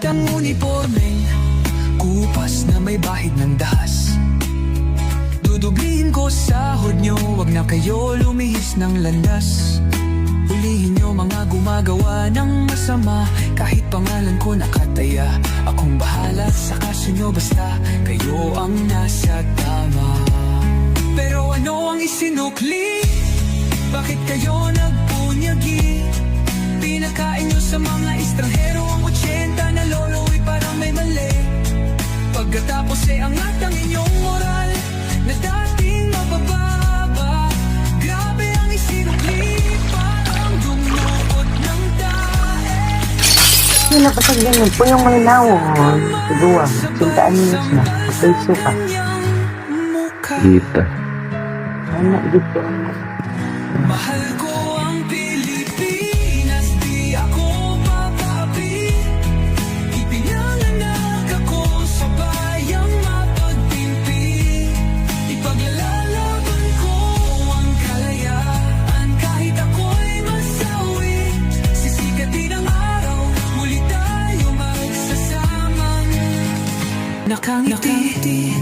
ang uniformeng kupas na may bahid ng dahas. Dudublihin ko sahod nyo, wag na kayo lumihis ng landas. Hulihin nyo mga gumagawa ng masama, kahit pangalan ko nakataya. Akong bahala sa kaso nyo, basta kayo ang nasa tama. Pero ano ang isinukli? Bakit kayo nagpunyagi? Pinakain nyo sa mga estranghero ang 80 na lolo'y parang may mali. Pagkatapos angat ang inyong moral na dating mabababa. Grabe ang isinukli, parang dumukot ng tae. Sino pa sa ganyan po yung may nawon? Siguro, cintaan niyo na. Pagkaiso ka. Kita. Ano, dito. Mahal ko ang Pilipinas, di ako papapi. Ipinanganak ako sa bayang mapagtimpi. Ipaglalaban ko ang kalayaan, kahit ako'y masawi. Sisikatin ang araw, muli tayo magsasamang nakangiti.